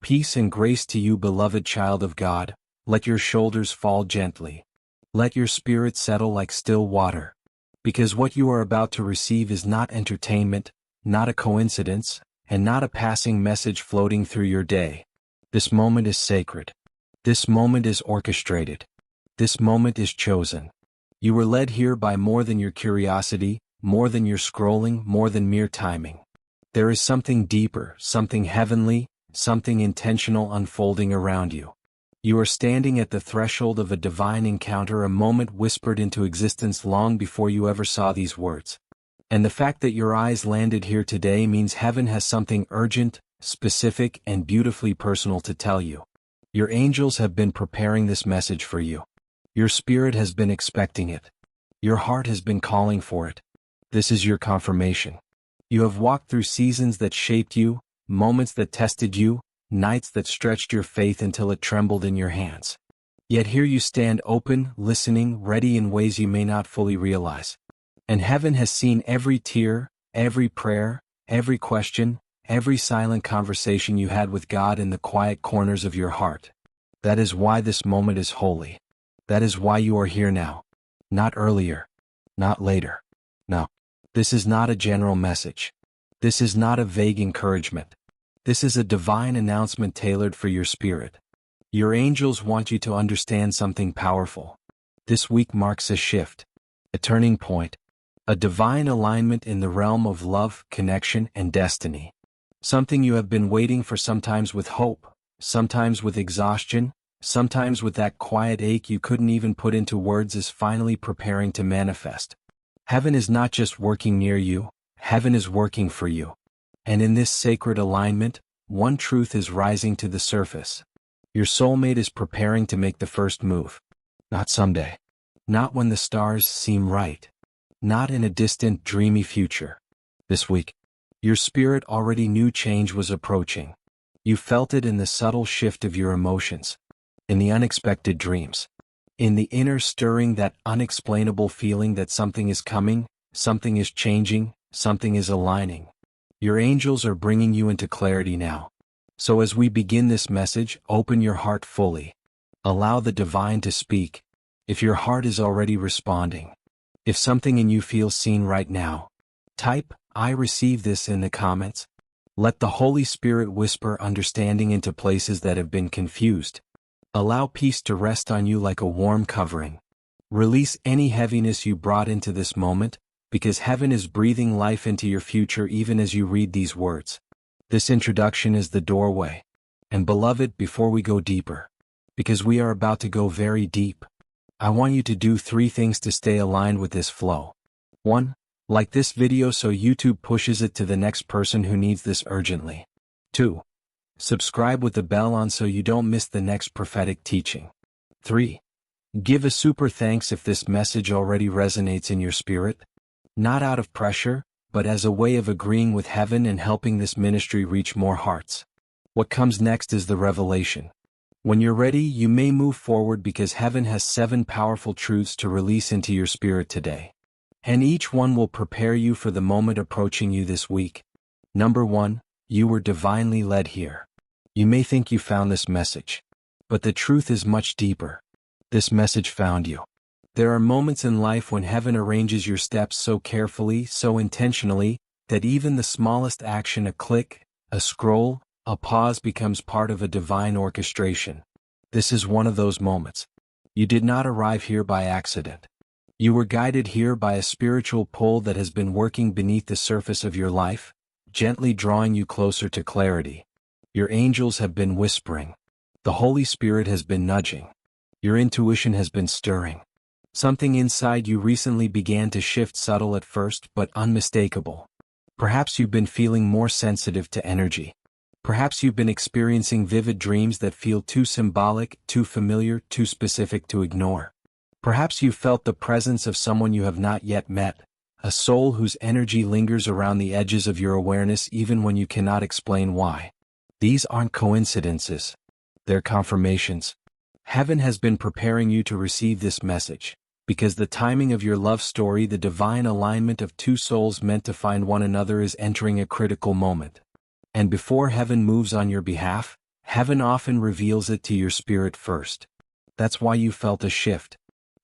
Peace and grace to you, beloved child of God. Let your shoulders fall gently. Let your spirit settle like still water. Because what you are about to receive is not entertainment, not a coincidence, and not a passing message floating through your day. This moment is sacred. This moment is orchestrated. This moment is chosen. You were led here by more than your curiosity, more than your scrolling, more than mere timing. There is something deeper, something heavenly, something intentional unfolding around you. You are standing at the threshold of a divine encounter, a moment whispered into existence long before you ever saw these words. And the fact that your eyes landed here today means heaven has something urgent, specific, and beautifully personal to tell you. Your angels have been preparing this message for you. Your spirit has been expecting it. Your heart has been calling for it. This is your confirmation. You have walked through seasons that shaped you, moments that tested you, nights that stretched your faith until it trembled in your hands. Yet here you stand, open, listening, ready in ways you may not fully realize. And heaven has seen every tear, every prayer, every question, every silent conversation you had with God in the quiet corners of your heart. That is why this moment is holy. That is why you are here now. Not earlier. Not later. No. This is not a general message. This is not a vague encouragement. This is a divine announcement tailored for your spirit. Your angels want you to understand something powerful. This week marks a shift, a turning point, a divine alignment in the realm of love, connection, and destiny. Something you have been waiting for, sometimes with hope, sometimes with exhaustion, sometimes with that quiet ache you couldn't even put into words, is finally preparing to manifest. Heaven is not just working near you, heaven is working for you. And in this sacred alignment, one truth is rising to the surface. Your soulmate is preparing to make the first move. Not someday. Not when the stars seem right. Not in a distant, dreamy future. This week. Your spirit already knew change was approaching. You felt it in the subtle shift of your emotions. In the unexpected dreams. In the inner stirring, that unexplainable feeling that something is coming, something is changing, something is aligning. Your angels are bringing you into clarity now. So as we begin this message, open your heart fully. Allow the divine to speak. If your heart is already responding, if something in you feels seen right now, type, "I receive this" in the comments. Let the Holy Spirit whisper understanding into places that have been confused. Allow peace to rest on you like a warm covering. Release any heaviness you brought into this moment, because heaven is breathing life into your future even as you read these words. This introduction is the doorway. And beloved, before we go deeper, because we are about to go very deep, I want you to do 3 things to stay aligned with this flow. 1. Like this video so YouTube pushes it to the next person who needs this urgently. 2. Subscribe with the bell on so you don't miss the next prophetic teaching. 3. Give a super thanks if this message already resonates in your spirit. Not out of pressure, but as a way of agreeing with heaven and helping this ministry reach more hearts. What comes next is the revelation. When you're ready, you may move forward, because heaven has 7 powerful truths to release into your spirit today. And each one will prepare you for the moment approaching you this week. Number 1, you were divinely led here. You may think you found this message, but the truth is much deeper. This message found you. There are moments in life when heaven arranges your steps so carefully, so intentionally, that even the smallest action, a click, a scroll, a pause, becomes part of a divine orchestration. This is one of those moments. You did not arrive here by accident. You were guided here by a spiritual pull that has been working beneath the surface of your life, gently drawing you closer to clarity. Your angels have been whispering. The Holy Spirit has been nudging. Your intuition has been stirring. Something inside you recently began to shift, subtle at first, but unmistakable. Perhaps you've been feeling more sensitive to energy. Perhaps you've been experiencing vivid dreams that feel too symbolic, too familiar, too specific to ignore. Perhaps you felt the presence of someone you have not yet met, a soul whose energy lingers around the edges of your awareness even when you cannot explain why. These aren't coincidences. They're confirmations. Heaven has been preparing you to receive this message, because the timing of your love story, the divine alignment of 2 souls meant to find one another, is entering a critical moment. And before heaven moves on your behalf, Heaven often reveals it to your spirit first. That's why you felt a shift.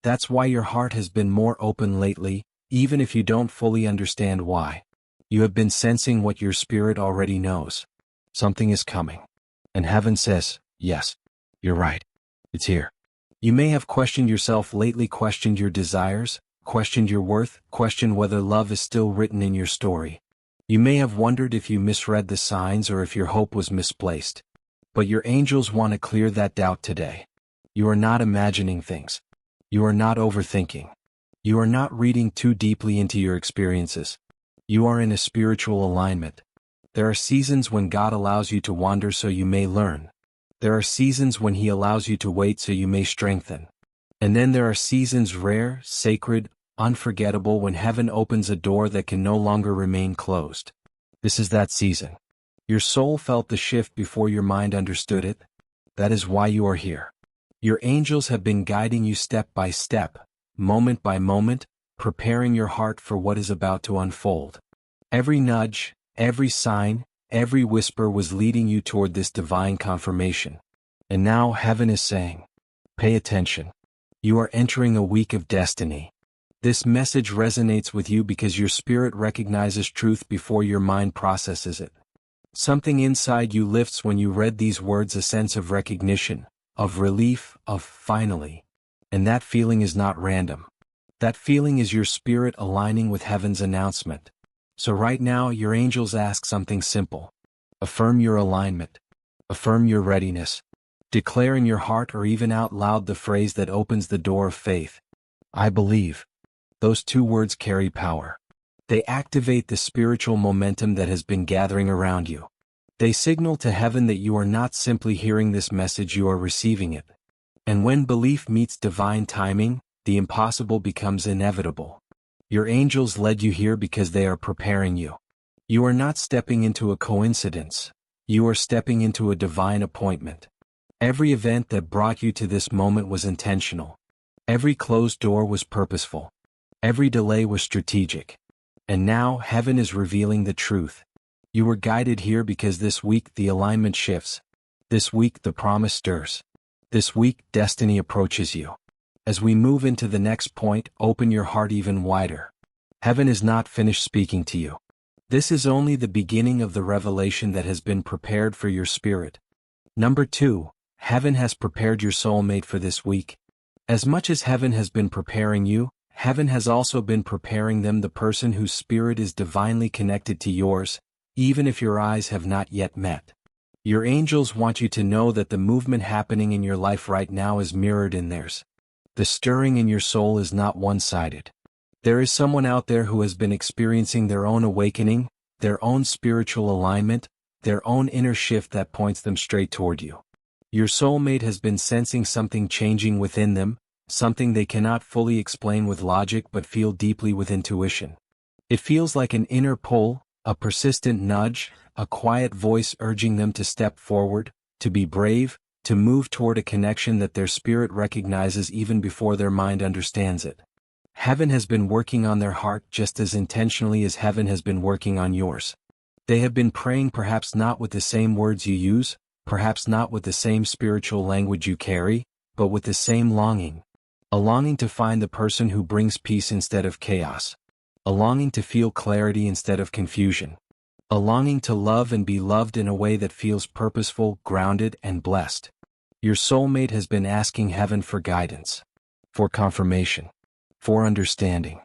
That's why your heart has been more open lately, even if you don't fully understand why. You have been sensing what your spirit already knows. Something is coming. And heaven says, yes, you're right. It's here. You may have questioned yourself lately, questioned your desires, questioned your worth, questioned whether love is still written in your story. You may have wondered if you misread the signs or if your hope was misplaced. But your angels want to clear that doubt today. You are not imagining things. You are not overthinking. You are not reading too deeply into your experiences. You are in a spiritual alignment. There are seasons when God allows you to wander so you may learn. There are seasons when He allows you to wait so you may strengthen. And then there are seasons rare, sacred, unforgettable when heaven opens a door that can no longer remain closed. This is that season. Your soul felt the shift before your mind understood it. That is why you are here. Your angels have been guiding you step by step, moment by moment, preparing your heart for what is about to unfold. Every nudge, every sign, every whisper was leading you toward this divine confirmation. And now heaven is saying, pay attention. You are entering a week of destiny. This message resonates with you because your spirit recognizes truth before your mind processes it. Something inside you lifts when you read these words, a sense of recognition, of relief, of finally. And that feeling is not random. That feeling is your spirit aligning with heaven's announcement. So right now your angels ask something simple. Affirm your alignment. Affirm your readiness. Declare in your heart or even out loud the phrase that opens the door of faith. I believe. Those two words carry power. They activate the spiritual momentum that has been gathering around you. They signal to heaven that you are not simply hearing this message, you are receiving it. And when belief meets divine timing, the impossible becomes inevitable. Your angels led you here because they are preparing you. You are not stepping into a coincidence. You are stepping into a divine appointment. Every event that brought you to this moment was intentional. Every closed door was purposeful. Every delay was strategic. And now heaven is revealing the truth. You were guided here because this week the alignment shifts. This week the promise stirs. This week destiny approaches you. As we move into the next point, open your heart even wider. Heaven is not finished speaking to you. This is only the beginning of the revelation that has been prepared for your spirit. Number 2, heaven has prepared your soulmate for this week. As much as heaven has been preparing you, heaven has also been preparing them, the person whose spirit is divinely connected to yours, even if your eyes have not yet met. Your angels want you to know that the movement happening in your life right now is mirrored in theirs. The stirring in your soul is not one-sided. There is someone out there who has been experiencing their own awakening, their own spiritual alignment, their own inner shift that points them straight toward you. Your soulmate has been sensing something changing within them, something they cannot fully explain with logic but feel deeply with intuition. It feels like an inner pull, a persistent nudge, a quiet voice urging them to step forward, to be brave, to move toward a connection that their spirit recognizes even before their mind understands it. Heaven has been working on their heart just as intentionally as heaven has been working on yours. They have been praying, perhaps not with the same words you use, perhaps not with the same spiritual language you carry, but with the same longing. A longing to find the person who brings peace instead of chaos. A longing to feel clarity instead of confusion. A longing to love and be loved in a way that feels purposeful, grounded, and blessed. Your soulmate has been asking heaven for guidance, for confirmation, for understanding.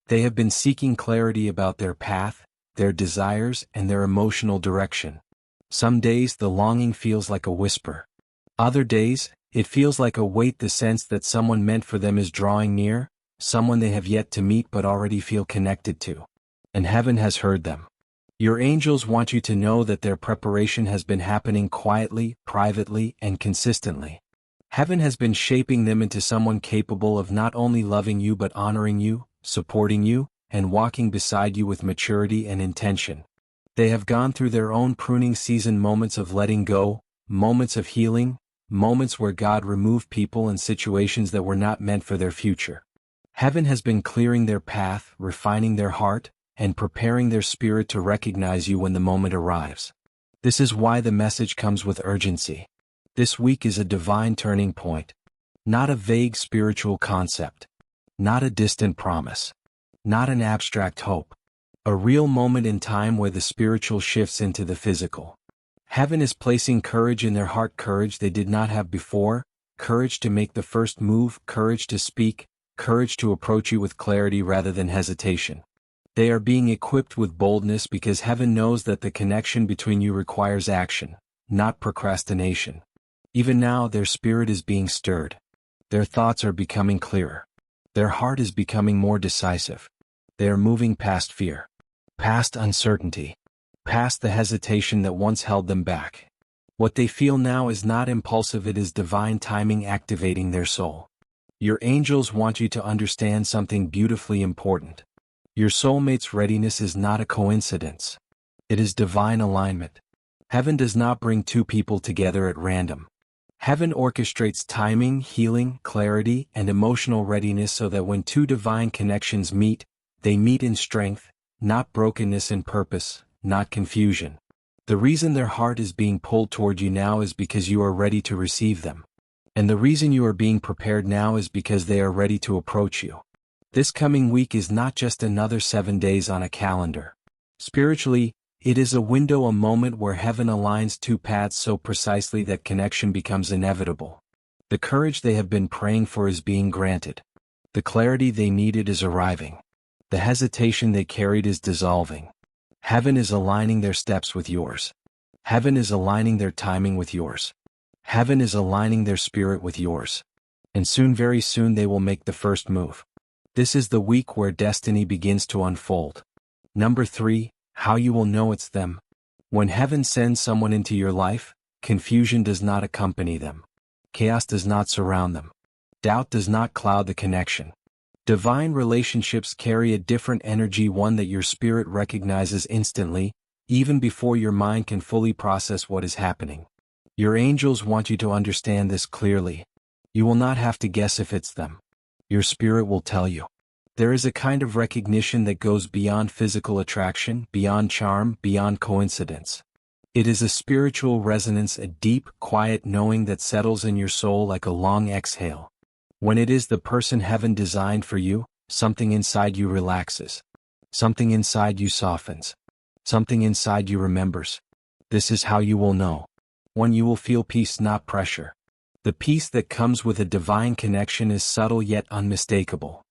They have been seeking clarity about their path, their desires, and their emotional direction. Some days the longing feels like a whisper. Other days, it feels like a weight, the sense that someone meant for them is drawing near, someone they have yet to meet but already feel connected to. And heaven has heard them. Your angels want you to know that their preparation has been happening quietly, privately, and consistently. Heaven has been shaping them into someone capable of not only loving you but honoring you, supporting you, and walking beside you with maturity and intention. They have gone through their own pruning season, moments of letting go, moments of healing, moments where God removed people and situations that were not meant for their future. Heaven has been clearing their path, refining their heart, and preparing their spirit to recognize you when the moment arrives. This is why the message comes with urgency. This week is a divine turning point. Not a vague spiritual concept. Not a distant promise. Not an abstract hope. A real moment in time where the spiritual shifts into the physical. Heaven is placing courage in their heart, courage they did not have before, courage to make the first move, courage to speak, courage to approach you with clarity rather than hesitation. They are being equipped with boldness because heaven knows that the connection between you requires action, not procrastination. Even now their spirit is being stirred. Their thoughts are becoming clearer. Their heart is becoming more decisive. They are moving past fear, past uncertainty, past the hesitation that once held them back. What they feel now is not impulsive, it is divine timing activating their soul. Your angels want you to understand something beautifully important. Your soulmate's readiness is not a coincidence. It is divine alignment. Heaven does not bring two people together at random. Heaven orchestrates timing, healing, clarity, and emotional readiness so that when two divine connections meet, they meet in strength, not brokenness, in purpose, not confusion. The reason their heart is being pulled toward you now is because you are ready to receive them. And the reason you are being prepared now is because they are ready to approach you. This coming week is not just another 7 days on a calendar. Spiritually, it is a window, a moment where heaven aligns two paths so precisely that connection becomes inevitable. The courage they have been praying for is being granted. The clarity they needed is arriving. The hesitation they carried is dissolving. Heaven is aligning their steps with yours. Heaven is aligning their timing with yours. Heaven is aligning their spirit with yours. And soon, very soon, they will make the first move. This is the week where destiny begins to unfold. Number 3, how you will know it's them. When heaven sends someone into your life, confusion does not accompany them. Chaos does not surround them. Doubt does not cloud the connection. Divine relationships carry a different energy, one that your spirit recognizes instantly, even before your mind can fully process what is happening. Your angels want you to understand this clearly. You will not have to guess if it's them. Your spirit will tell you. There is a kind of recognition that goes beyond physical attraction, beyond charm, beyond coincidence. It is a spiritual resonance, a deep, quiet knowing that settles in your soul like a long exhale. When it is the person heaven designed for you, something inside you relaxes. Something inside you softens. Something inside you remembers. This is how you will know. When you will feel peace, not pressure. The peace that comes with a divine connection is subtle yet unmistakable.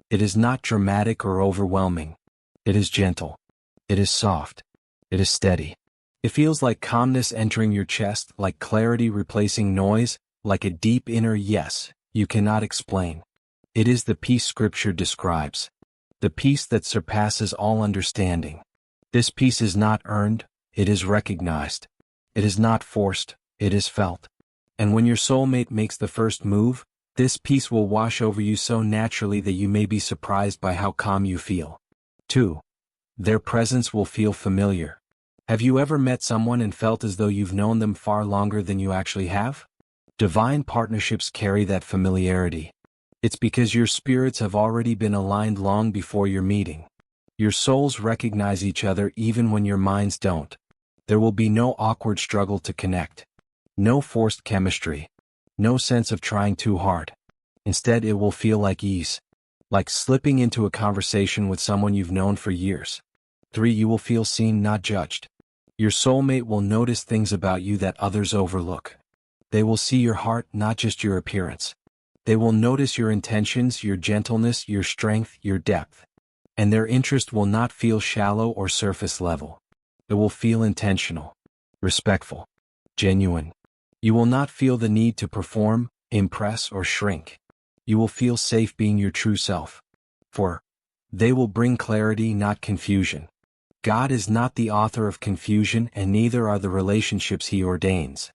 It is not dramatic or overwhelming. It is gentle. It is soft. It is steady. It feels like calmness entering your chest, like clarity replacing noise, like a deep inner yes you cannot explain. It is the peace Scripture describes. The peace that surpasses all understanding. This peace is not earned, it is recognized. It is not forced, it is felt. And when your soulmate makes the first move, this peace will wash over you so naturally that you may be surprised by how calm you feel. 2. Their presence will feel familiar. Have you ever met someone and felt as though you've known them far longer than you actually have? Divine partnerships carry that familiarity. It's because your spirits have already been aligned long before your meeting. Your souls recognize each other even when your minds don't. There will be no awkward struggle to connect. No forced chemistry. No sense of trying too hard. Instead, it will feel like ease. Like slipping into a conversation with someone you've known for years. 3. You will feel seen, not judged. Your soulmate will notice things about you that others overlook. They will see your heart, not just your appearance. They will notice your intentions, your gentleness, your strength, your depth. And their interest will not feel shallow or surface level. It will feel intentional, respectful, genuine. You will not feel the need to perform, impress, or shrink. You will feel safe being your true self. 4. They will bring clarity, not confusion. God is not the author of confusion, and neither are the relationships He ordains.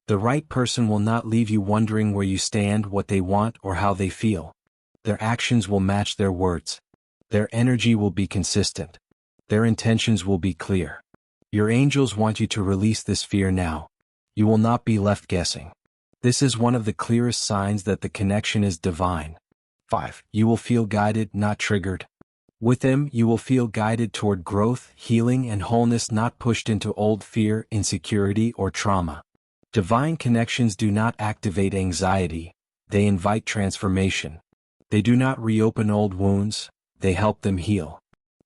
The right person will not leave you wondering where you stand, what they want, or how they feel. Their actions will match their words. Their energy will be consistent. Their intentions will be clear. Your angels want you to release this fear now. You will not be left guessing. This is one of the clearest signs that the connection is divine. 5. You will feel guided, not triggered. With them, you will feel guided toward growth, healing, and wholeness, not pushed into old fear, insecurity, or trauma. Divine connections do not activate anxiety, they invite transformation. They do not reopen old wounds, they help them heal.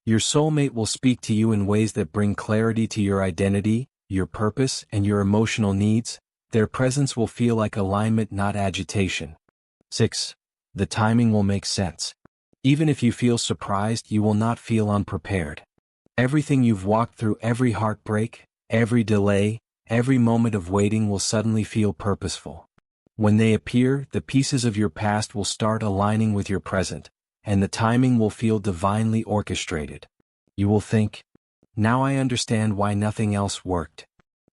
Your soulmate will speak to you in ways that bring clarity to your identity, your purpose, and your emotional needs. Their presence will feel like alignment, not agitation. 6. The timing will make sense. Even if you feel surprised, you will not feel unprepared. Everything you've walked through, every heartbreak, every delay, every moment of waiting will suddenly feel purposeful. When they appear, the pieces of your past will start aligning with your present, and the timing will feel divinely orchestrated. You will think, now I understand why nothing else worked.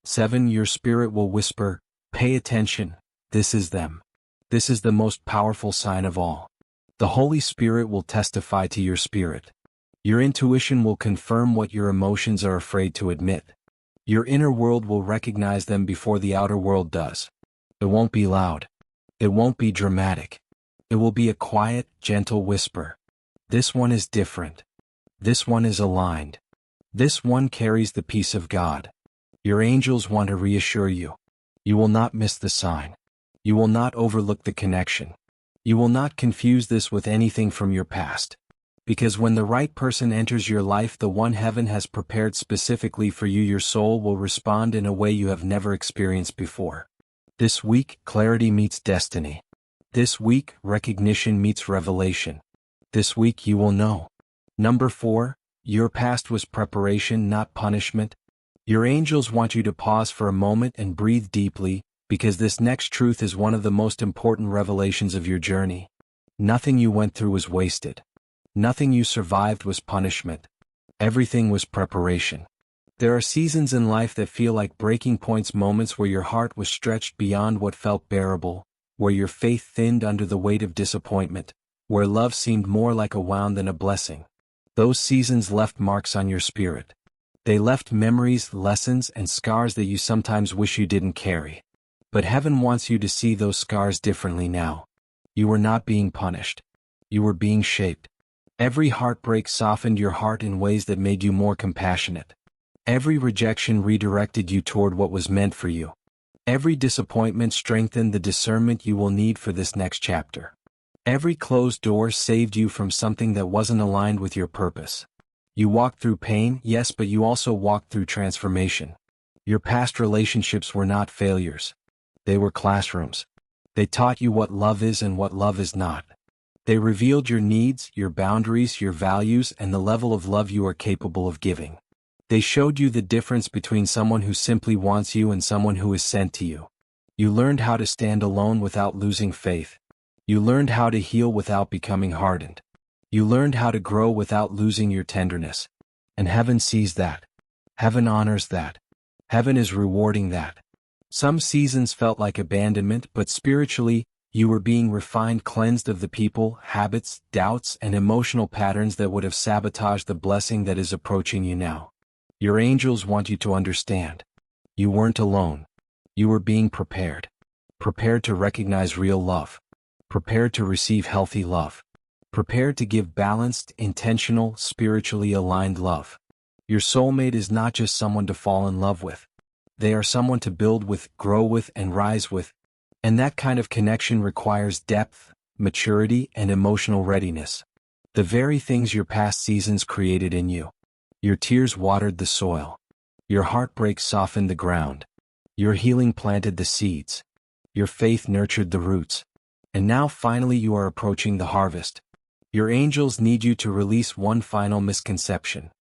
7. Your spirit will whisper, pay attention, this is them. This is the most powerful sign of all. The Holy Spirit will testify to your spirit. Your intuition will confirm what your emotions are afraid to admit. Your inner world will recognize them before the outer world does. It won't be loud. It won't be dramatic. It will be a quiet, gentle whisper. This one is different. This one is aligned. This one carries the peace of God. Your angels want to reassure you. You will not miss the sign. You will not overlook the connection. You will not confuse this with anything from your past. Because when the right person enters your life, the one heaven has prepared specifically for you, your soul will respond in a way you have never experienced before. This week, clarity meets destiny. This week, recognition meets revelation. This week you will know. Number 4, your past was preparation, not punishment. Your angels want you to pause for a moment and breathe deeply, because this next truth is one of the most important revelations of your journey. Nothing you went through was wasted. Nothing you survived was punishment. Everything was preparation. There are seasons in life that feel like breaking points, moments where your heart was stretched beyond what felt bearable, where your faith thinned under the weight of disappointment, where love seemed more like a wound than a blessing. Those seasons left marks on your spirit. They left memories, lessons, and scars that you sometimes wish you didn't carry. But heaven wants you to see those scars differently now. You were not being punished. You were being shaped. Every heartbreak softened your heart in ways that made you more compassionate. Every rejection redirected you toward what was meant for you. Every disappointment strengthened the discernment you will need for this next chapter. Every closed door saved you from something that wasn't aligned with your purpose. You walked through pain, yes, but you also walked through transformation. Your past relationships were not failures. They were classrooms. They taught you what love is and what love is not. They revealed your needs, your boundaries, your values, and the level of love you are capable of giving. They showed you the difference between someone who simply wants you and someone who is sent to you. You learned how to stand alone without losing faith. You learned how to heal without becoming hardened. You learned how to grow without losing your tenderness. And heaven sees that. Heaven honors that. Heaven is rewarding that. Some seasons felt like abandonment, but spiritually, you were being refined, cleansed of the people, habits, doubts, and emotional patterns that would have sabotaged the blessing that is approaching you now. Your angels want you to understand. You weren't alone. You were being prepared. Prepared to recognize real love. Prepared to receive healthy love. Prepared to give balanced, intentional, spiritually aligned love. Your soulmate is not just someone to fall in love with. They are someone to build with, grow with, and rise with. And that kind of connection requires depth, maturity, and emotional readiness. The very things your past seasons created in you. Your tears watered the soil. Your heartbreak softened the ground. Your healing planted the seeds. Your faith nurtured the roots. And now finally you are approaching the harvest. Your angels need you to release one final misconception.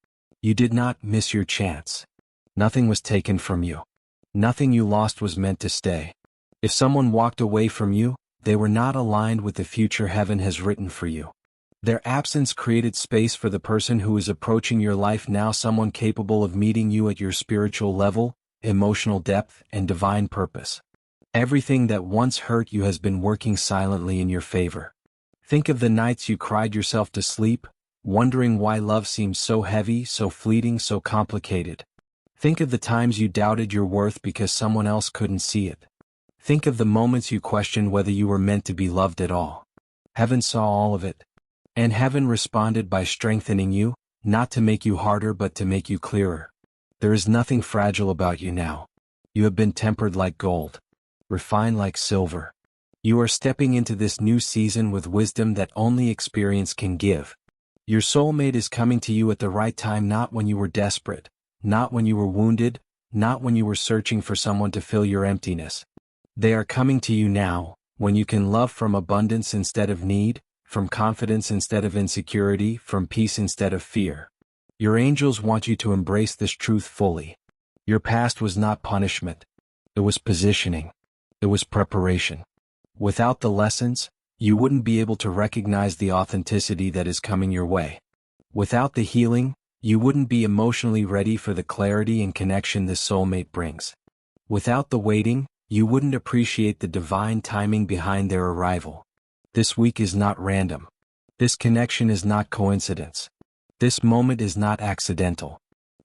You did not miss your chance. Nothing was taken from you. Nothing you lost was meant to stay. If someone walked away from you, they were not aligned with the future heaven has written for you. Their absence created space for the person who is approaching your life now, someone capable of meeting you at your spiritual level, emotional depth, and divine purpose. Everything that once hurt you has been working silently in your favor. Think of the nights you cried yourself to sleep, wondering why love seemed so heavy, so fleeting, so complicated. Think of the times you doubted your worth because someone else couldn't see it. Think of the moments you questioned whether you were meant to be loved at all. Heaven saw all of it. And heaven responded by strengthening you, not to make you harder but to make you clearer. There is nothing fragile about you now. You have been tempered like gold, refined like silver. You are stepping into this new season with wisdom that only experience can give. Your soulmate is coming to you at the right time, not when you were desperate, not when you were wounded, not when you were searching for someone to fill your emptiness. They are coming to you now, when you can love from abundance instead of need, from confidence instead of insecurity, from peace instead of fear. Your angels want you to embrace this truth fully. Your past was not punishment. It was positioning. It was preparation. Without the lessons, you wouldn't be able to recognize the authenticity that is coming your way. Without the healing, you wouldn't be emotionally ready for the clarity and connection this soulmate brings. Without the waiting, you wouldn't appreciate the divine timing behind their arrival. This week is not random. This connection is not coincidence. This moment is not accidental.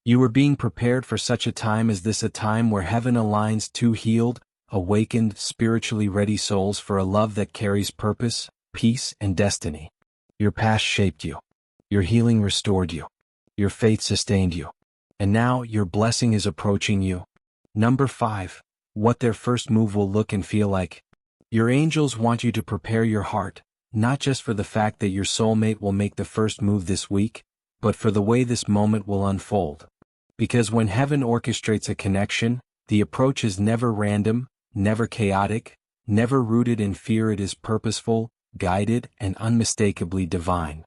You are being prepared for such a time as this, a time where heaven aligns two healed, awakened, spiritually ready souls for a love that carries purpose, peace, and destiny. Your past shaped you. Your healing restored you. Your faith sustained you. And now your blessing is approaching you. Number 5. What their first move will look and feel like. Your angels want you to prepare your heart, not just for the fact that your soulmate will make the first move this week, but for the way this moment will unfold. Because when heaven orchestrates a connection, the approach is never random, never chaotic, never rooted in fear. It is purposeful, guided, and unmistakably divine.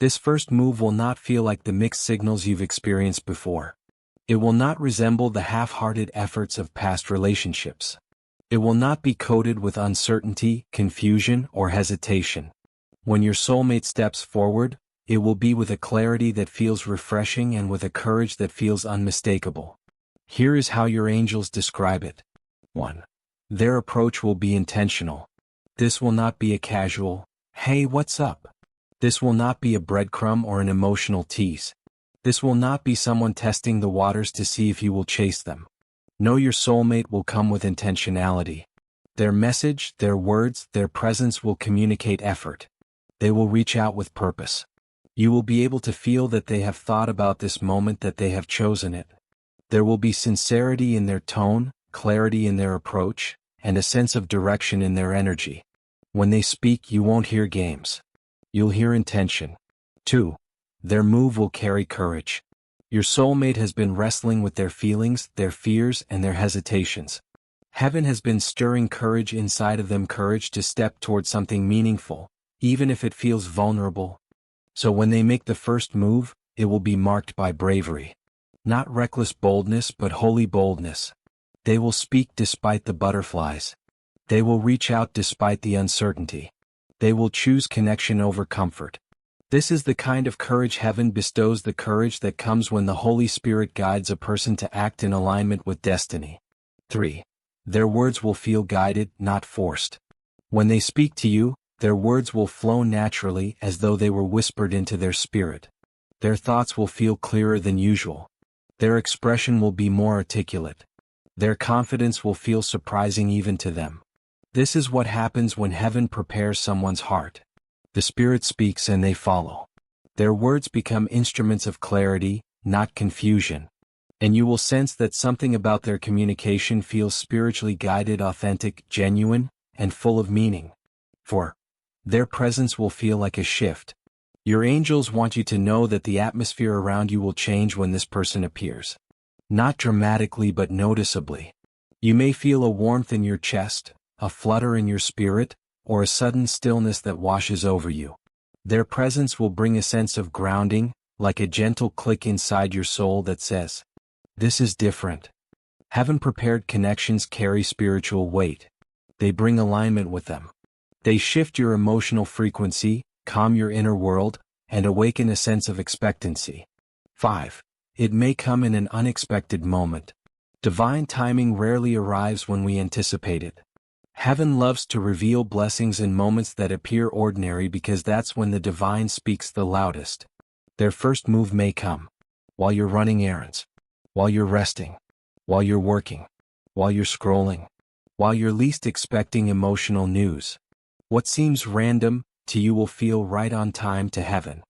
This first move will not feel like the mixed signals you've experienced before. It will not resemble the half-hearted efforts of past relationships. It will not be coated with uncertainty, confusion, or hesitation. When your soulmate steps forward, it will be with a clarity that feels refreshing and with a courage that feels unmistakable. Here is how your angels describe it. 1. Their approach will be intentional. This will not be a casual, "Hey, what's up?" This will not be a breadcrumb or an emotional tease. This will not be someone testing the waters to see if you will chase them. No, your soulmate will come with intentionality. Their message, their words, their presence will communicate effort. They will reach out with purpose. You will be able to feel that they have thought about this moment, that they have chosen it. There will be sincerity in their tone, clarity in their approach, and a sense of direction in their energy. When they speak, you won't hear games. You'll hear intention. 2. Their move will carry courage. Your soulmate has been wrestling with their feelings, their fears, and their hesitations. Heaven has been stirring courage inside of them, courage to step toward something meaningful, even if it feels vulnerable. So when they make the first move, it will be marked by bravery. Not reckless boldness, but holy boldness. They will speak despite the butterflies. They will reach out despite the uncertainty. They will choose connection over comfort. This is the kind of courage heaven bestows, the courage that comes when the Holy Spirit guides a person to act in alignment with destiny. 3. Their words will feel guided, not forced. When they speak to you, their words will flow naturally, as though they were whispered into their spirit. Their thoughts will feel clearer than usual. Their expression will be more articulate. Their confidence will feel surprising even to them. This is what happens when heaven prepares someone's heart. The Spirit speaks and they follow. Their words become instruments of clarity, not confusion. And you will sense that something about their communication feels spiritually guided, authentic, genuine, and full of meaning. 4. Their presence will feel like a shift. Your angels want you to know that the atmosphere around you will change when this person appears. Not dramatically but noticeably. You may feel a warmth in your chest, a flutter in your spirit, or a sudden stillness that washes over you. Their presence will bring a sense of grounding, like a gentle click inside your soul that says, "This is different." Heaven-prepared connections carry spiritual weight. They bring alignment with them. They shift your emotional frequency, calm your inner world, and awaken a sense of expectancy. 5. It may come in an unexpected moment. Divine timing rarely arrives when we anticipate it. Heaven loves to reveal blessings in moments that appear ordinary, because that's when the divine speaks the loudest. Their first move may come while you're running errands, while you're resting, while you're working, while you're scrolling, while you're least expecting emotional news. What seems random, to you will feel right on time to heaven.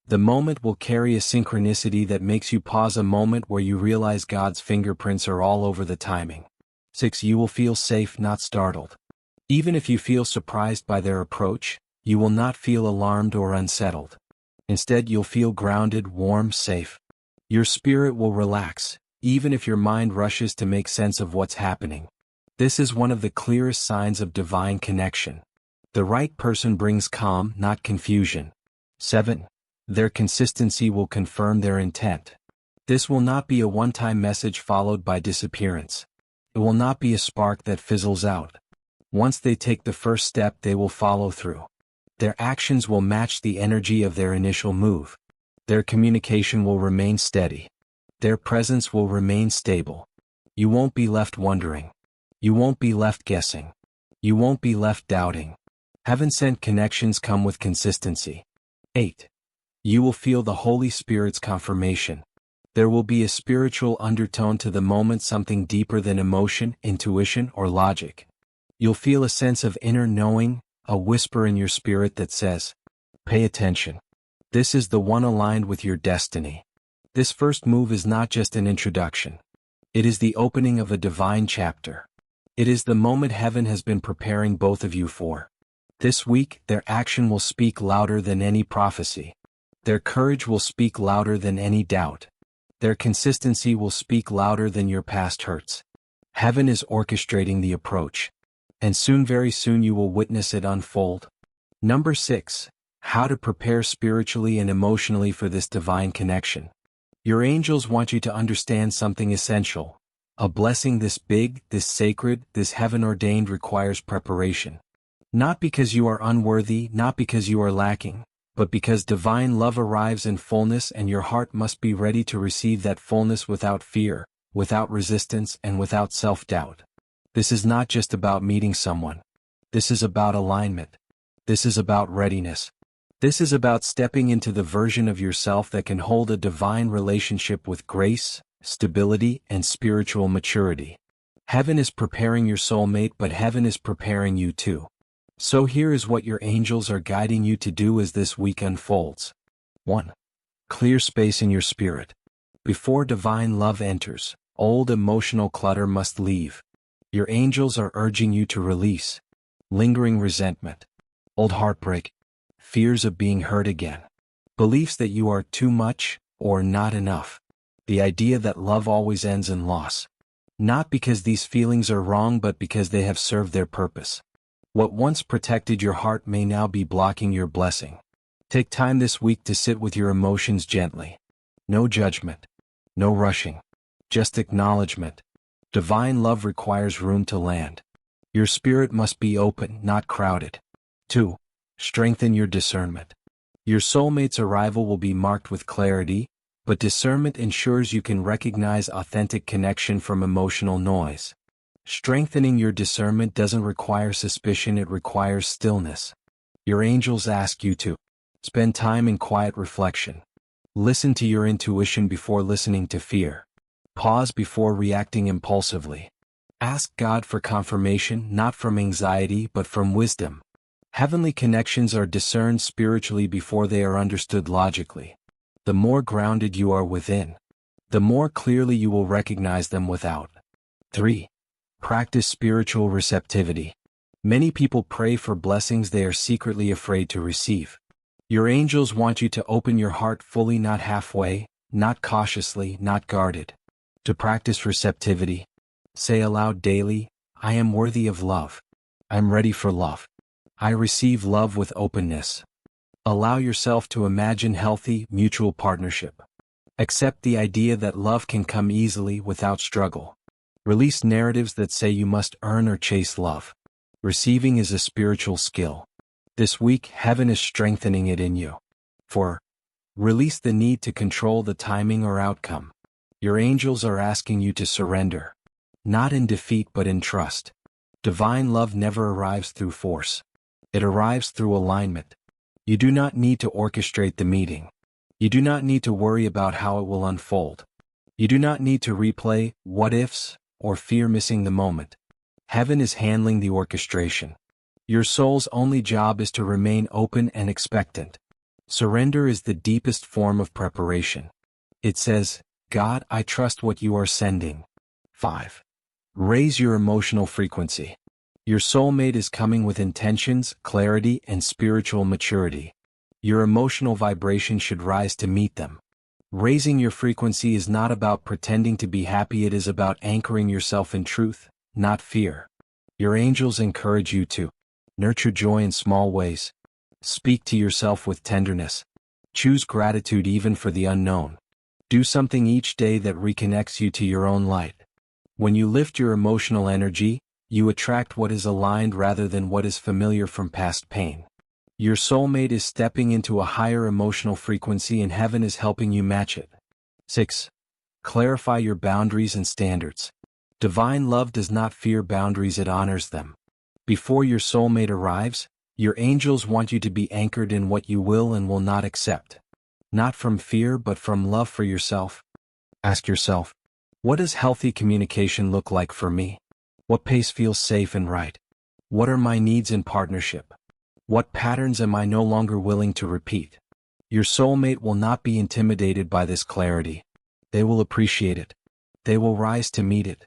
The moment will carry a synchronicity that makes you pause a moment where you realize God's fingerprints are all over the timing. 6. You will feel safe, not startled. Even if you feel surprised by their approach, you will not feel alarmed or unsettled. Instead, you'll feel grounded, warm, safe. Your spirit will relax, even if your mind rushes to make sense of what's happening. This is one of the clearest signs of divine connection. The right person brings calm, not confusion. 7. Their consistency will confirm their intent. This will not be a one-time message followed by disappearance. It will not be a spark that fizzles out. Once they take the first step, they will follow through. Their actions will match the energy of their initial move. Their communication will remain steady. Their presence will remain stable. You won't be left wondering. You won't be left guessing. You won't be left doubting. Heaven-sent connections come with consistency. 8. You will feel the Holy Spirit's confirmation. There will be a spiritual undertone to the moment, something deeper than emotion, intuition, or logic. You'll feel a sense of inner knowing, a whisper in your spirit that says, "Pay attention. This is the one aligned with your destiny." This first move is not just an introduction. It is the opening of a divine chapter. It is the moment heaven has been preparing both of you for. This week, their action will speak louder than any prophecy. Their courage will speak louder than any doubt. Their consistency will speak louder than your past hurts. Heaven is orchestrating the approach. And soon, very soon, you will witness it unfold. Number 6. How to prepare spiritually and emotionally for this divine connection. Your angels want you to understand something essential. A blessing this big, this sacred, this heaven-ordained requires preparation. Not because you are unworthy, not because you are lacking, but because divine love arrives in fullness, and your heart must be ready to receive that fullness without fear, without resistance, and without self-doubt. This is not just about meeting someone. This is about alignment. This is about readiness. This is about stepping into the version of yourself that can hold a divine relationship with grace, stability, and spiritual maturity. Heaven is preparing your soulmate, but heaven is preparing you too. So here is what your angels are guiding you to do as this week unfolds. 1. Clear space in your spirit. Before divine love enters, old emotional clutter must leave. Your angels are urging you to release lingering resentment, old heartbreak, fears of being hurt again, beliefs that you are too much or not enough, the idea that love always ends in loss. Not because these feelings are wrong, but because they have served their purpose. What once protected your heart may now be blocking your blessing. Take time this week to sit with your emotions gently. No judgment. No rushing. Just acknowledgement. Divine love requires room to land. Your spirit must be open, not crowded. 2. Strengthen your discernment. Your soulmate's arrival will be marked with clarity, but discernment ensures you can recognize authentic connection from emotional noise. Strengthening your discernment doesn't require suspicion, it requires stillness. Your angels ask you to spend time in quiet reflection. Listen to your intuition before listening to fear. Pause before reacting impulsively. Ask God for confirmation, not from anxiety but from wisdom. Heavenly connections are discerned spiritually before they are understood logically. The more grounded you are within, the more clearly you will recognize them without. 3. Practice spiritual receptivity. Many people pray for blessings they are secretly afraid to receive. Your angels want you to open your heart fully, not halfway, not cautiously, not guarded. To practice receptivity, say aloud daily, "I am worthy of love. I'm ready for love. I receive love with openness." Allow yourself to imagine healthy, mutual partnership. Accept the idea that love can come easily without struggle. Release narratives that say you must earn or chase love. Receiving is a spiritual skill. This week, heaven is strengthening it in you. 4. Release the need to control the timing or outcome. Your angels are asking you to surrender. Not in defeat but in trust. Divine love never arrives through force. It arrives through alignment. You do not need to orchestrate the meeting. You do not need to worry about how it will unfold. You do not need to replay what-ifs or fear missing the moment. Heaven is handling the orchestration. Your soul's only job is to remain open and expectant. Surrender is the deepest form of preparation. It says, God, I trust what you are sending. 5. Raise your emotional frequency. Your soulmate is coming with intentions, clarity, and spiritual maturity. Your emotional vibration should rise to meet them. Raising your frequency is not about pretending to be happy, it is about anchoring yourself in truth, not fear. Your angels encourage you to nurture joy in small ways. Speak to yourself with tenderness. Choose gratitude even for the unknown. Do something each day that reconnects you to your own light. When you lift your emotional energy, you attract what is aligned rather than what is familiar from past pain. Your soulmate is stepping into a higher emotional frequency and heaven is helping you match it. 6. Clarify your boundaries and standards. Divine love does not fear boundaries, it honors them. Before your soulmate arrives, your angels want you to be anchored in what you will and will not accept. Not from fear but from love for yourself. Ask yourself, what does healthy communication look like for me? What pace feels safe and right? What are my needs in partnership? What patterns am I no longer willing to repeat? Your soulmate will not be intimidated by this clarity. They will appreciate it. They will rise to meet it.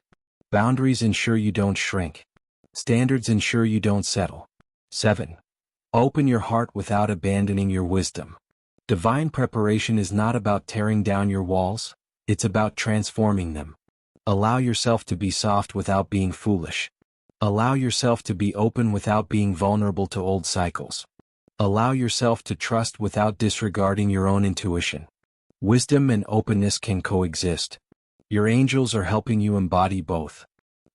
Boundaries ensure you don't shrink. Standards ensure you don't settle. 7. Open your heart without abandoning your wisdom. Divine preparation is not about tearing down your walls, it's about transforming them. Allow yourself to be soft without being foolish. Allow yourself to be open without being vulnerable to old cycles. Allow yourself to trust without disregarding your own intuition. Wisdom and openness can coexist. Your angels are helping you embody both.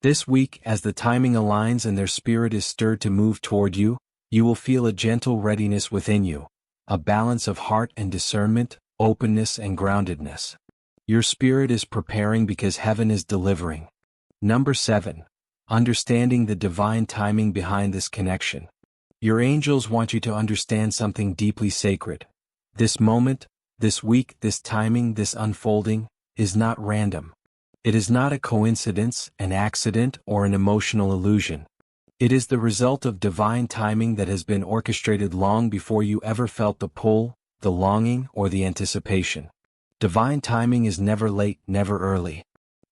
This week, as the timing aligns and their spirit is stirred to move toward you, you will feel a gentle readiness within you, a balance of heart and discernment, openness and groundedness. Your spirit is preparing because heaven is delivering. Number 7. Understanding the divine timing behind this connection. Your angels want you to understand something deeply sacred. This moment, this week, this timing, this unfolding, is not random. It is not a coincidence, an accident, or an emotional illusion. It is the result of divine timing that has been orchestrated long before you ever felt the pull, the longing, or the anticipation. Divine timing is never late, never early.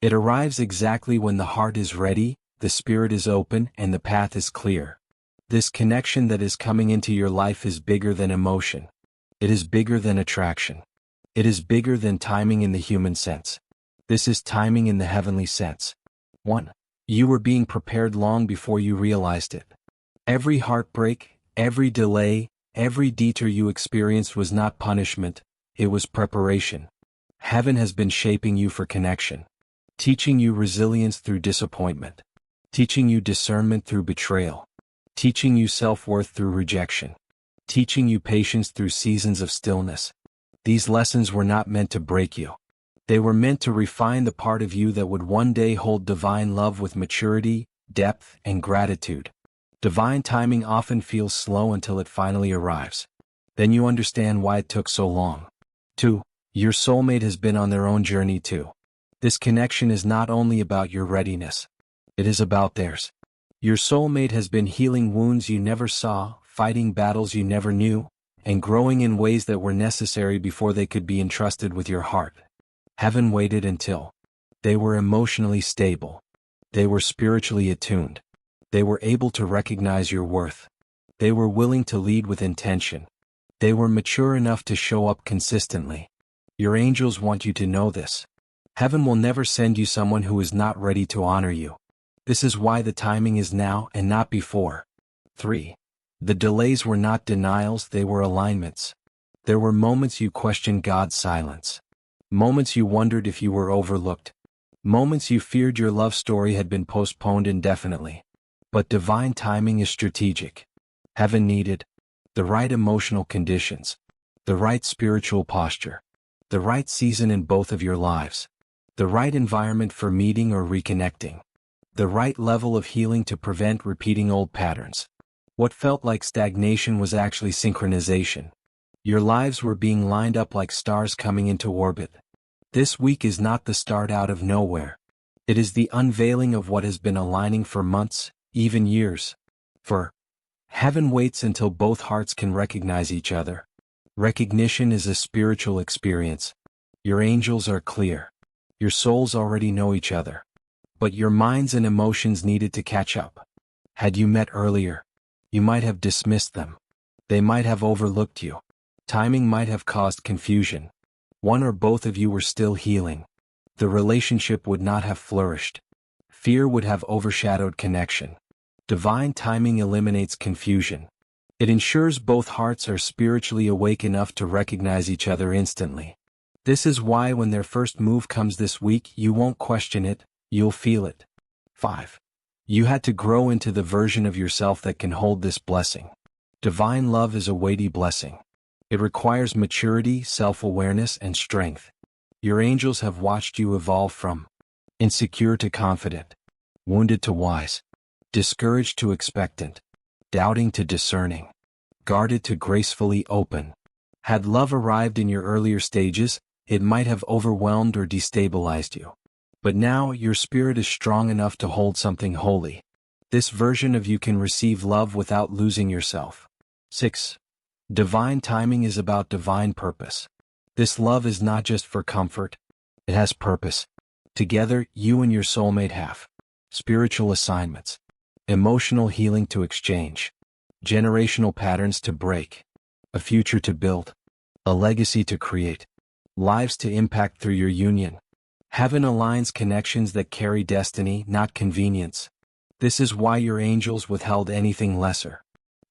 It arrives exactly when the heart is ready, the spirit is open, and the path is clear. This connection that is coming into your life is bigger than emotion. It is bigger than attraction. It is bigger than timing in the human sense. This is timing in the heavenly sense. 1. You were being prepared long before you realized it. Every heartbreak, every delay, every detour you experienced was not punishment, it was preparation. Heaven has been shaping you for connection, teaching you resilience through disappointment, teaching you discernment through betrayal, teaching you self-worth through rejection, teaching you patience through seasons of stillness. These lessons were not meant to break you. They were meant to refine the part of you that would one day hold divine love with maturity, depth, and gratitude. Divine timing often feels slow until it finally arrives. Then you understand why it took so long. 2. Your soulmate has been on their own journey too. This connection is not only about your readiness. It is about theirs. Your soulmate has been healing wounds you never saw, fighting battles you never knew, and growing in ways that were necessary before they could be entrusted with your heart. Heaven waited until they were emotionally stable. They were spiritually attuned. They were able to recognize your worth. They were willing to lead with intention. They were mature enough to show up consistently. Your angels want you to know this. Heaven will never send you someone who is not ready to honor you. This is why the timing is now and not before. 3. The delays were not denials, they were alignments. There were moments you questioned God's silence. Moments you wondered if you were overlooked. Moments you feared your love story had been postponed indefinitely. But divine timing is strategic. Heaven needed the right emotional conditions, the right spiritual posture, the right season in both of your lives, the right environment for meeting or reconnecting, the right level of healing to prevent repeating old patterns. What felt like stagnation was actually synchronization. Your lives were being lined up like stars coming into orbit. This week is not the start out of nowhere. It is the unveiling of what has been aligning for months, even years. For Heaven waits until both hearts can recognize each other. Recognition is a spiritual experience. Your angels are clear. Your souls already know each other. But your minds and emotions needed to catch up. Had you met earlier, you might have dismissed them. They might have overlooked you. Timing might have caused confusion. One or both of you were still healing. The relationship would not have flourished. Fear would have overshadowed connection. Divine timing eliminates confusion. It ensures both hearts are spiritually awake enough to recognize each other instantly. This is why when their first move comes this week, you won't question it, you'll feel it. 5. You had to grow into the version of yourself that can hold this blessing. Divine love is a weighty blessing. It requires maturity, self-awareness, and strength. Your angels have watched you evolve from insecure to confident, wounded to wise, discouraged to expectant, doubting to discerning, guarded to gracefully open. Had love arrived in your earlier stages, it might have overwhelmed or destabilized you. But now your spirit is strong enough to hold something holy. This version of you can receive love without losing yourself. 6. Divine timing is about divine purpose. This love is not just for comfort, it has purpose. Together, you and your soulmate have spiritual assignments, emotional healing to exchange, generational patterns to break, a future to build, a legacy to create, lives to impact through your union. Heaven aligns connections that carry destiny, not convenience. This is why your angels withheld anything lesser.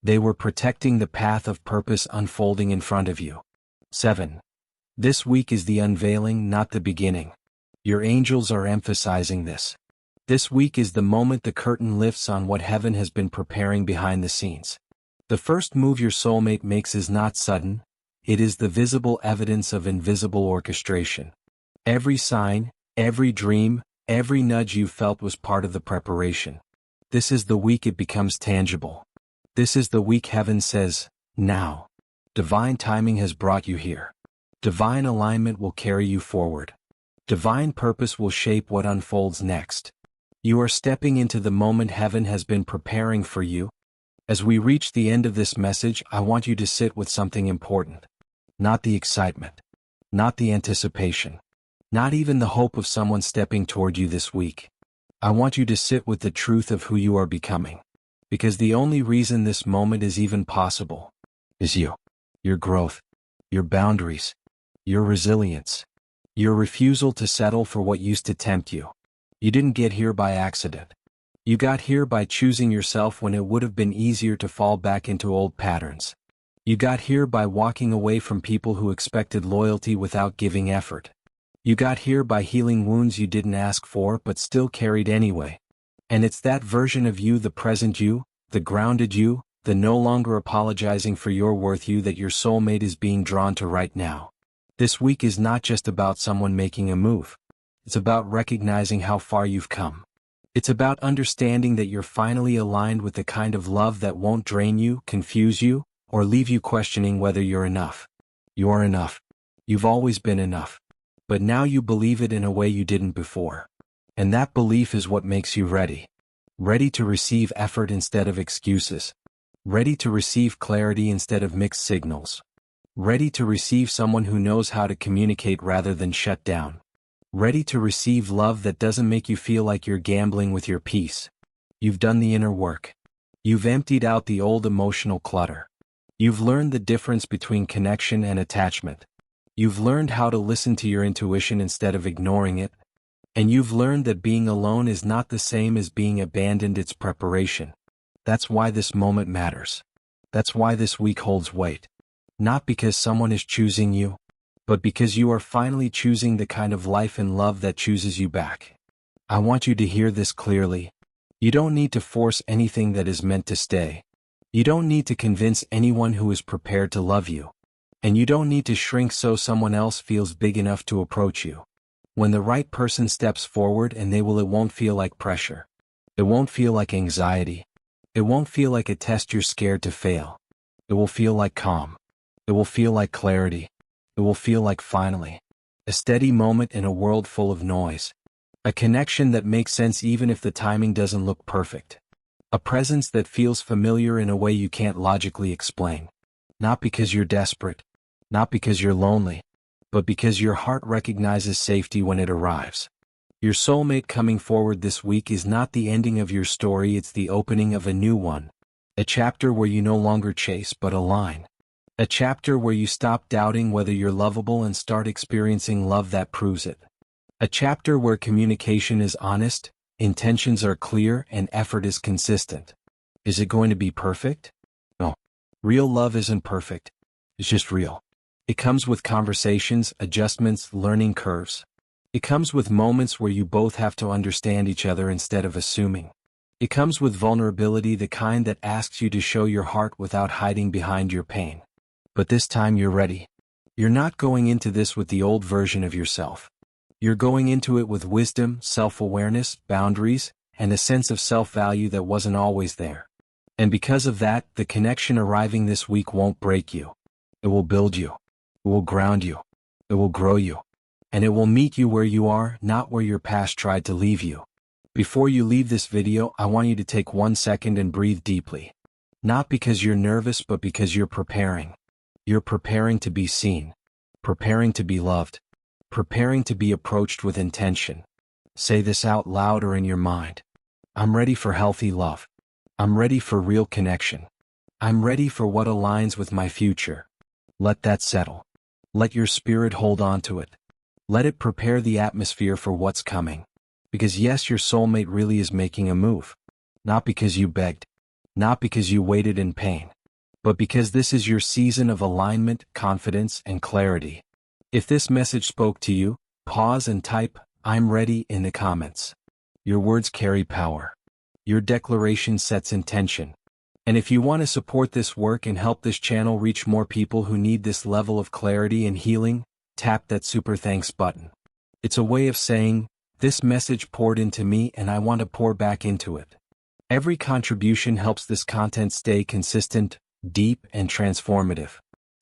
They were protecting the path of purpose unfolding in front of you. 7. This week is the unveiling, not the beginning. Your angels are emphasizing this. This week is the moment the curtain lifts on what heaven has been preparing behind the scenes. The first move your soulmate makes is not sudden, it is the visible evidence of invisible orchestration. Every sign, every dream, every nudge you felt was part of the preparation. This is the week it becomes tangible. This is the week heaven says, now. Divine timing has brought you here. Divine alignment will carry you forward. Divine purpose will shape what unfolds next. You are stepping into the moment heaven has been preparing for you. As we reach the end of this message, I want you to sit with something important. Not the excitement. Not the anticipation. Not even the hope of someone stepping toward you this week. I want you to sit with the truth of who you are becoming. Because the only reason this moment is even possible is you. Your growth. Your boundaries. Your resilience. Your refusal to settle for what used to tempt you. You didn't get here by accident. You got here by choosing yourself when it would have been easier to fall back into old patterns. You got here by walking away from people who expected loyalty without giving effort. You got here by healing wounds you didn't ask for but still carried anyway. And it's that version of you, the present you, the grounded you, the no longer apologizing for your worth you that your soulmate is being drawn to right now. This week is not just about someone making a move. It's about recognizing how far you've come. It's about understanding that you're finally aligned with the kind of love that won't drain you, confuse you, or leave you questioning whether you're enough. You're enough. You've always been enough. But now you believe it in a way you didn't before. And that belief is what makes you ready. Ready to receive effort instead of excuses. Ready to receive clarity instead of mixed signals. Ready to receive someone who knows how to communicate rather than shut down. Ready to receive love that doesn't make you feel like you're gambling with your peace. You've done the inner work. You've emptied out the old emotional clutter. You've learned the difference between connection and attachment. You've learned how to listen to your intuition instead of ignoring it. And you've learned that being alone is not the same as being abandoned, it's preparation. That's why this moment matters. That's why this week holds weight. Not because someone is choosing you, but because you are finally choosing the kind of life and love that chooses you back. I want you to hear this clearly. You don't need to force anything that is meant to stay. You don't need to convince anyone who is prepared to love you. And you don't need to shrink so someone else feels big enough to approach you. When the right person steps forward it won't feel like pressure. It won't feel like anxiety. It won't feel like a test you're scared to fail. It will feel like calm. It will feel like clarity. It will feel like finally. A steady moment in a world full of noise. A connection that makes sense even if the timing doesn't look perfect. A presence that feels familiar in a way you can't logically explain. Not because you're desperate, not because you're lonely, but because your heart recognizes safety when it arrives. Your soulmate coming forward this week is not the ending of your story, it's the opening of a new one. A chapter where you no longer chase but align. A chapter where you stop doubting whether you're lovable and start experiencing love that proves it. A chapter where communication is honest, intentions are clear, and effort is consistent. Is it going to be perfect? No. Real love isn't perfect. It's just real. It comes with conversations, adjustments, learning curves. It comes with moments where you both have to understand each other instead of assuming. It comes with vulnerability, the kind that asks you to show your heart without hiding behind your pain. But this time you're ready. You're not going into this with the old version of yourself. You're going into it with wisdom, self-awareness, boundaries, and a sense of self-value that wasn't always there. And because of that, the connection arriving this week won't break you. It will build you. It will ground you. It will grow you. And it will meet you where you are, not where your past tried to leave you. Before you leave this video, I want you to take 1 second and breathe deeply. Not because you're nervous, but because you're preparing. You're preparing to be seen. Preparing to be loved. Preparing to be approached with intention. Say this out loud or in your mind. I'm ready for healthy love. I'm ready for real connection. I'm ready for what aligns with my future. Let that settle. Let your spirit hold on to it. Let it prepare the atmosphere for what's coming. Because yes, your soulmate really is making a move. Not because you begged. Not because you waited in pain. But because this is your season of alignment, confidence, and clarity. If this message spoke to you, pause and type, "I'm ready" in the comments. Your words carry power. Your declaration sets intention. And if you want to support this work and help this channel reach more people who need this level of clarity and healing, tap that super thanks button. It's a way of saying, this message poured into me and I want to pour back into it. Every contribution helps this content stay consistent, deep, and transformative.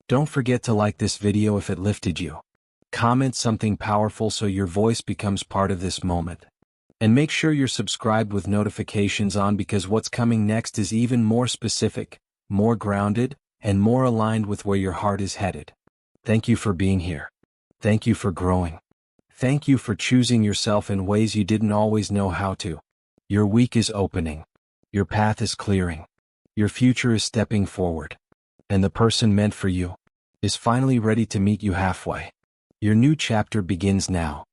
Don't forget to like this video if it lifted you. Comment something powerful so your voice becomes part of this moment. And make sure you're subscribed with notifications on, because what's coming next is even more specific, more grounded, and more aligned with where your heart is headed. Thank you for being here. Thank you for growing. Thank you for choosing yourself in ways you didn't always know how to. Your week is opening. Your path is clearing. Your future is stepping forward. And the person meant for you is finally ready to meet you halfway. Your new chapter begins now.